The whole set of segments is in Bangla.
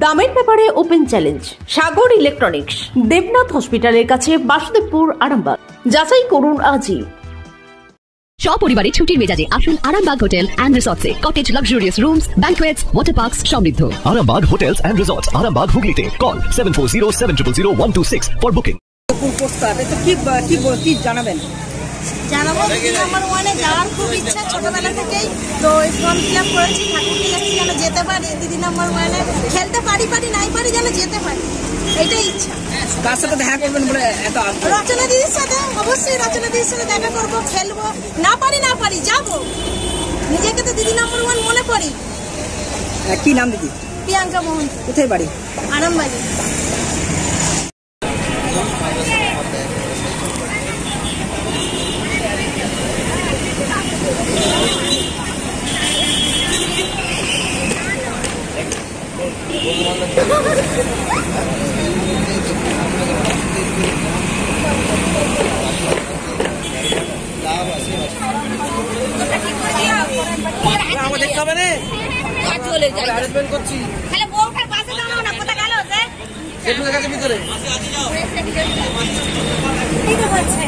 দামের ব্যাপারে ওপেন চ্যালেঞ্জ সাগর ইলেকট্রনিক্স, দেবনাথ হসপিটালের কাছে, বাসুদেবপুর, আরামবাগ। যাচাই করুন আজই। সপরিবারে ছুটির মেজাজে আসুন আরামবাগ হোটেল অ্যান্ড রিসর্টসে। Cottage, luxurious rooms, banquets, water parks সমৃদ্ধ। Arambagh hotels and resorts, Arambagh হুগলিতে। Call 7407000126 for booking. কি জানাবেন? জানাবো দিদি নাম্বার ওয়ানে যাওয়ার খুব ইচ্ছা ছোটবেলা থেকেই, তো ফর্ম ফিল আপ করেছি। ঠাকুরকে যাচ্ছি যেন যেতে পারি, দিদি নাম্বার ওয়ানে খেলতে পারি নাই পারি যেন যেতে পারি, এটাই ইচ্ছা। কার সাথে দেখা করবেন বলে এত আগ্রহ? রচনা দিদির সাথে, অবশ্যই রচনা দিদির সাথে দেখা করবো, খেলবো। না পারি যাবো। নিজেকে তো দিদি নাম্বার ওয়ান মনে করি। কি নাম দিদি? প্রিয়াঙ্কা মোহন। কোথায় বাড়ি? আরামবাগে। দেখতে হবে না, চলে যাই অ্যারেঞ্জমেন্ট করছি। তাহলে বউটার পাশে দাঁড়াও না, কোথা গেল যে? সেটুর কাছে ভিতরে ঠিক আছে।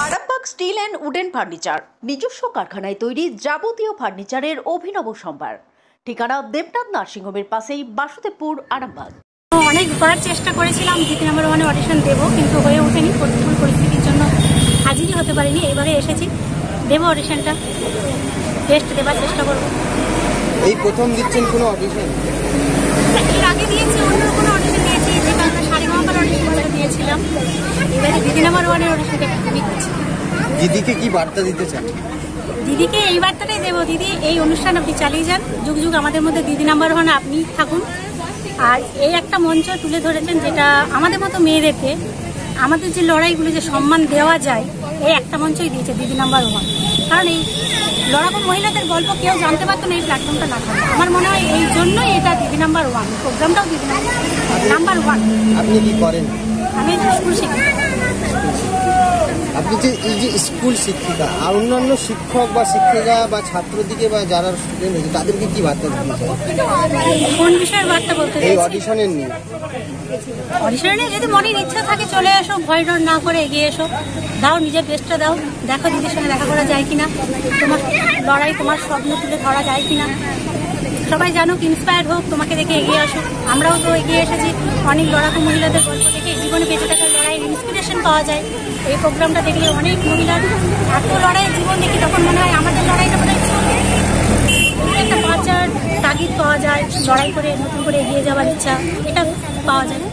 Arambagh steel and wooden furniture, নিজস্ব কারখানায় তৈরি যাবতীয় ফার্নিচারের অভিনব সম্ভার। ঠিকানা দেবনাথ নার্সিংহোমের পাশেই, বাসুদেবপুর, আরামবাগ। অনেকবার চেষ্টা করেছিলাম দিদি নাম্বার ওয়ানে অডিশন দেবো, কিন্তু হয়ে ওঠেনি। প্রতিকূল পরিস্থিতির জন্য হাজিরই হতে পারিনি। এবারে এসেছি, দেবো অডিশনটা, বেস্ট দেবার চেষ্টা করবো। এই প্রথম দিচ্ছেন কোনো অডিশন? এর আগে দিয়েছি, অন্য কোনো অডিশন দিয়েছি, যেটা আমরা সারেগামার অডিশন দিয়েছিলাম। এবারে দিদি নাম্বার ওয়ানের অডিশনটা খুবই করছি। দিদিকে কি বার্তা দিতে চান? দিদিকে এই বার্তাটাই দেবো, দিদি এই অনুষ্ঠান আপনি চালিয়ে যান, যুগ যুগ আমাদের মধ্যে দিদি নাম্বার ওয়ান আপনি থাকুন। আর এই একটা মঞ্চ তুলে ধরেছেন, যেটা আমাদের মতো মেয়েদেরকে আমাদের যে লড়াইগুলো যে সম্মান দেওয়া যায়, এই একটা মঞ্চই দিয়েছে দিদি নাম্বার ওয়ান। কারণ এই লড়াকু মহিলাদের গল্প কেউ জানতে পারতো না এই প্ল্যাটফর্মটা না থাকলে। আমার মনে হয় এই জন্যই এটা দিদি নাম্বার ওয়ান, প্রোগ্রামটাও দিদি নাম্বার ওয়ান। আপনি কি করেন? আমি স্কুল শিক্ষিকা। আপনি যে এই যে স্কুল শিক্ষিকা, আর অন্যান্য শিক্ষক বা শিক্ষিকা বা ছাত্রদিকে বা যারা স্টুডেন্ট আছে তাদেরকে কি বার্তা দিতে চান? কোন বিষয়ের বার্তা বলতে এই অডিশনের নিয়ে? অডিশনে যদি মনের ইচ্ছা থাকে চলে এসো, ভয় ডর না করে এগিয়ে এসো, দাও নিজের বেস্টটা দাও। দেখো দিদির সঙ্গে দেখা করা যায় কিনা, তোমার লড়াই, তোমার স্বপ্ন তুলে ধরা যায় কিনা। সবাই জানুক, ইন্সপায়ার হোক, তোমাকে দেখে এগিয়ে আসুক। আমরাও তো এগিয়ে এসেছি, অনেক লড়াকু মহিলাদের গল্প দেখে জীবনে বেঁচে থাকার লড়াইয়ের ইন্সপিরেশন পাওয়া যায়। এই প্রোগ্রামটা দেখলে অনেক মহিলার এত লড়াইয়ের জীবন দেখি, তখন মনে হয় আমাদের লড়াইটা মনে হয় একটা বাঁচার তাগিদ পাওয়া যায়, লড়াই করে নতুন করে এগিয়ে যাওয়ার ইচ্ছা, এটা পাওয়া যায়।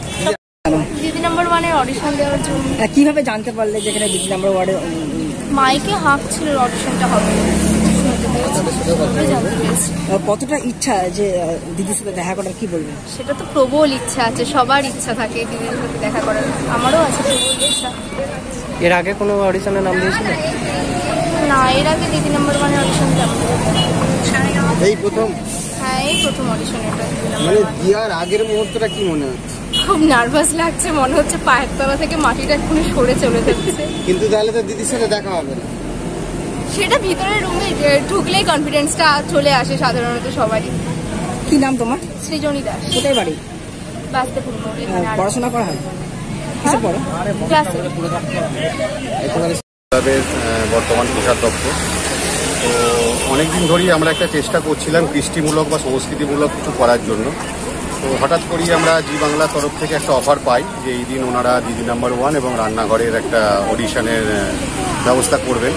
দিদি নাম্বার ওয়ানের অডিশন দেওয়ার জন্য। কিভাবে জানতে পারলে যেখানে দিদি নাম্বার ওয়ানে? মাইকে হাফ ছিল অডিশনটা হবে, কতটা ইচ্ছা যে দিদির সাথে দেখা করার, কি বলবেন? সেটা তো প্রবল ইচ্ছা আছে, সবার ইচ্ছা থাকে দিদির সাথে দেখা করার, আমারও আছে প্রবল ইচ্ছা। এর আগে কোনো অডিশনের নাম দিয়েছিলেন? না, এর আগে দিদি নাম্বার ওয়ানের অডিশন যাবো। এই প্রথম? হ্যাঁ, এই প্রথম অডিশন এটা। মানে দেওয়ার আগের মুহূর্তটা কি মনে হচ্ছে? খুব নার্ভাস লাগছে, মনে হচ্ছে পায়ের তলা থেকে মাটিটা এক্ষুনি সরে চলে যাচ্ছে। কিন্তু তাহলে তো দিদির সাথে দেখা হবে না। সেটা ভিতরের রুমে ঢুকলেই কনফিডেন্সটা চলে আসে সাধারণত সবারই। কি নাম তোমার? সৃজনী দাস। কোথায় বাড়ি? বাসুদেবপুর। পড়াশোনা করা হয়? কিসে পড়ো? ক্লাসে। বর্তমান কোষাধ্যক্ষ। তো অনেকদিন ধরেই আমরা একটা চেষ্টা করছিলাম কৃষ্টিমূলক বা সংস্কৃতিমূলক কিছু করার জন্য। তো হঠাৎ করেই আমরা জি বাংলার তরফ থেকে একটা অফার পাই যে এই দিন ওনারা দিদি নাম্বার ওয়ান এবং রান্নাঘরের একটা অডিশনের ব্যবস্থা করবেন।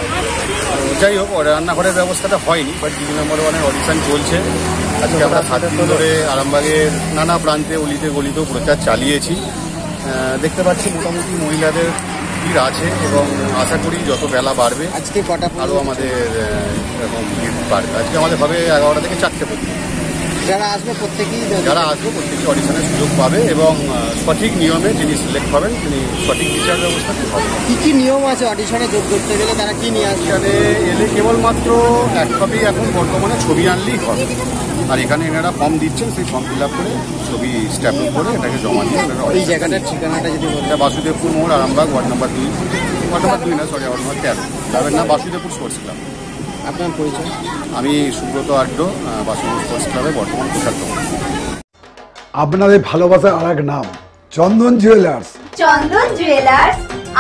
যাই হোক, রান্নাঘরের ব্যবস্থাটা হয়নি, বাট দিদি নাম্বার ওয়ানের অডিশন চলছে। আজকে আমরা 7 দিন ধরে আরামবাগের নানা প্রান্তে অলিতে গলিতেও প্রচার চালিয়েছি। দেখতে পাচ্ছি মোটামুটি মহিলাদের ভিড় আছে এবং আশা করি যত বেলা বাড়বে আজকে কটা আরও আমাদের এরকম ভিড় বাড়বে। আজকে আমাদের হবে 11টা থেকে 4টে পর্যন্ত। যারা আসবে প্রত্যেকেই অডিশনের সুযোগ পাবে এবং সঠিক নিয়মে যিনি সিলেক্ট হবেন তিনি সঠিক বিচার ব্যবস্থা পাবেন। কি কি নিয়ম আছে অডিশনে যোগ করতে গেলে, তারা কি নিয়ে আসবে? এখানে এলে কেবলমাত্র এক কপি এখন বর্তমানে ছবি আনলেই হবে। আর এখানে এনারা ফর্ম দিচ্ছেন, সেই ফর্ম ফিল আপ করে ছবি স্ট্যাম্প করে এটাকে জমা দিয়ে এই জায়গাটার ঠিকানাটা যদি বলেন। এটা বাসুদেবপুর মোড়, Arambagh, ward number 2, ward number 2 না সরি ওয়ার্ড নাম্বার 13, ক্লাবের নাম বাসুদেবপুর স্পোর্টস ক্লাব। আপনার পরিচয়? আমি সুব্রত আড্ড, বাসুদেবপুর স্পোর্টস ক্লাবে বর্তমান কোষাধ্যক্ষ। আপনাদের ভালোবাসার আর এক নাম চন্দন জুয়েলার্স। চন্দন জুয়েলার্স,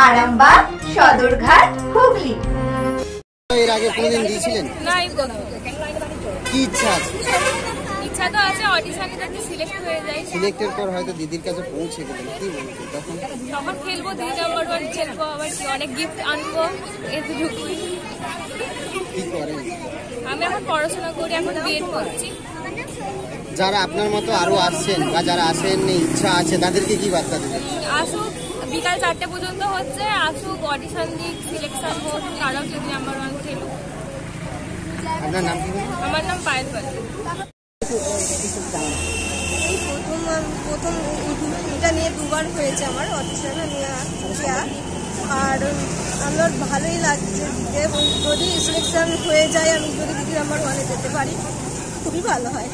আরামবাগ, সদরঘাট, হুগলি। এর আগে কোনোদিন দিয়েছিলেন? না, এই প্রথম। কি ইচ্ছা আছে? ইচ্ছা তো আছে অডিশনে যাতে সিলেক্ট হয়ে যাই। সিলেক্টের পর হয়তো দিদির কাছে পৌঁছে গেলেন, কি বলবেন তখন? তখন খেলবো, 2 নাম্বার 1 খেলবো, আবার কি অনেক গিফট আনবো, এতটুকুই। কি করেন? আমি এখন পড়াশোনা করি, এখন বিএড করছি। যারা আপনার মতো আরো আসছেন বা যারা আসেননি ইচ্ছা আছে তাদেরকে কি বার্তা দেবেন? আসুক, বিকাল 4টে পর্যন্ত হচ্ছে, আসুক, অডিশন দিক, সিলেকশন হোক, তারাও যদি নাম্বার 1 খেলুক। আপনার নাম কি? আমার নাম পায়েল পাল। প্রথম এটা নিয়ে 2বার হয়েছে আমার অডিশনে নেওয়া, আর আমার ভালোই লাগছে দিতে। যদি সিলেকশন হয়ে যায়, আমি যদি দিদি নাম্বার 1-এ যেতে পারি খুবই ভালো হয়।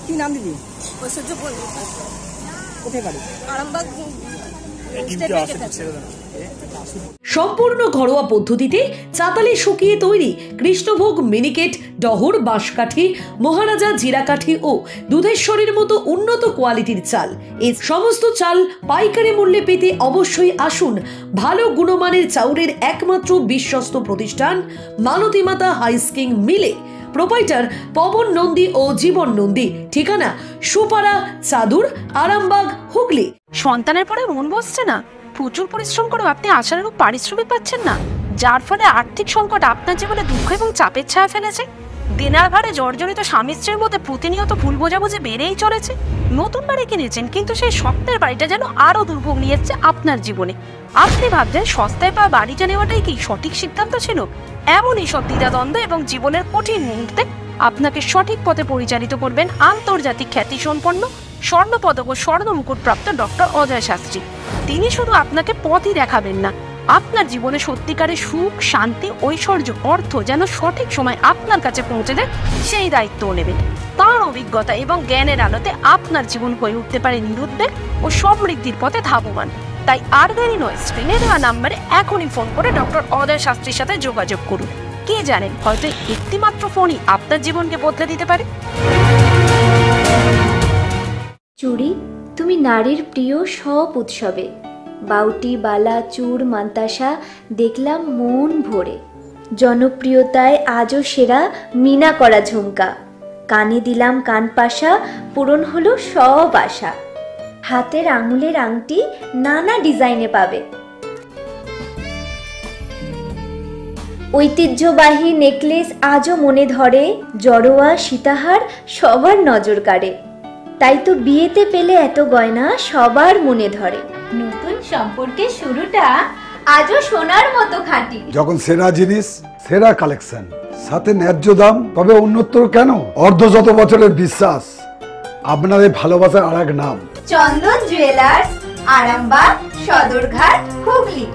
কি নাম দিদি? ঐশ্বর্য বলি। কোথায় বাড়ি? আরামবাগ স্টেট ব্যাংকে থাকে। সম্পূর্ণ ঘরোয়া পদ্ধতিতে চাতালে শুকিয়ে তৈরি কৃষ্ণভোগ মিনিকেট, ডহর, বাঁশকাঠি, মহারাজা জিরাকাঠি ও দুধেশ্বরীর মতো উন্নত কোয়ালিটির চাল। এই সমস্ত চাল পাইকারি মূল্যে পেতে অবশ্যই আসুন ভালো গুণমানের চাউলের একমাত্র বিশ্বস্ত প্রতিষ্ঠান মালতীমাতা হাইস্কিং মিলে। প্রোপাইটার পবন নন্দী ও জীবন নন্দী। ঠিকানা সুপারা, চাদুর, আরামবাগ, হুগলি। সন্তানের পরে মন বসছে না, প্রচুর পরিশ্রম করেও আপনি আশানুরূপ পারিশ্রমিক পাচ্ছেন না, যার ফলে আর্থিক সংকট আপনার জীবনে দুঃখ এবং চাপের ছায়া ফেলেছে। দেনার ভারে জর্জরিত স্বামী স্ত্রীর মধ্যে প্রতিনিয়ত ভুল বোঝাবুঝি বেড়েই চলেছে। নতুন বাড়ি কিনেছেন, কিন্তু সেই স্বপ্নের বাড়িটা যেন আরো দুর্ভোগ নিয়ে এসছে আপনার জীবনে। আপনি ভাবছেন সস্তায় পাওয়া বাড়িটা নেওয়াটাই কি সঠিক সিদ্ধান্ত ছিল? এমনই সব দ্বিধাদ্বন্দ্ব এবং জীবনের কঠিন মুহূর্তে আপনাকে সঠিক পথে পরিচালিত করবেন আন্তর্জাতিক খ্যাতিসম্পন্ন স্বর্ণপদক ও স্বর্ণ মুকুটপ্রাপ্ত ডক্টর অজয় শাস্ত্রী। তিনি শুধু আপনাকে পথই দেখাবেন না, আপনার জীবনে সত্যিকারের সুখ, শান্তি, ঐশ্বর্য, অর্থ যেন সঠিক সময় আপনার কাছে পৌঁছে দেয় সেই দায়িত্বও নেবেন। তার অভিজ্ঞতা এবং জ্ঞানের আলোতে আপনার জীবন হয়ে উঠতে পারে নিরুদ্বেগ ও সমৃদ্ধির পথে ধাবমান। তাই আর দেরি নয়, স্ক্রিনে দেওয়া নাম্বারে এখনই ফোন করে ডক্টর অজয় শাস্ত্রীর সাথে যোগাযোগ করুন। কে জানেন, হয়তো একটি মাত্র ফোনই আপনার জীবনকে বদলে দিতে পারে। চুড়ি, তুমি নারীর প্রিয় সব উৎসবে। বাউটি, বালা, চূড়, মান্তাসা দেখলাম মন ভরে। জনপ্রিয়তায় আজও সেরা মিনা করা ঝুমকা। কানে দিলাম কানপাশা, পূরণ হলো সব আশা। হাতের আঙুলের আংটি নানা ডিজাইনে পাবে। ঐতিহ্যবাহী নেকলেস আজও মনে ধরে। জড়োয়া, সীতাহার সবার নজর কাড়ে। তাই তো বিয়েতে পেলে এত গয়না সবার মনে ধরে। নতুন সম্পর্কের শুরুটা আজও সোনার মতো খাঁটি। যখন সেরা জিনিস, সেরা কালেকশন, সাথে ন্যায্য দাম, তবে উন্নতর কেন? অর্ধশত বছরের বিশ্বাস, আপনাদের ভালোবাসার আর এক নাম চন্দন জুয়েলার্স, আরামবাগ, সদরঘাট, হুগলি।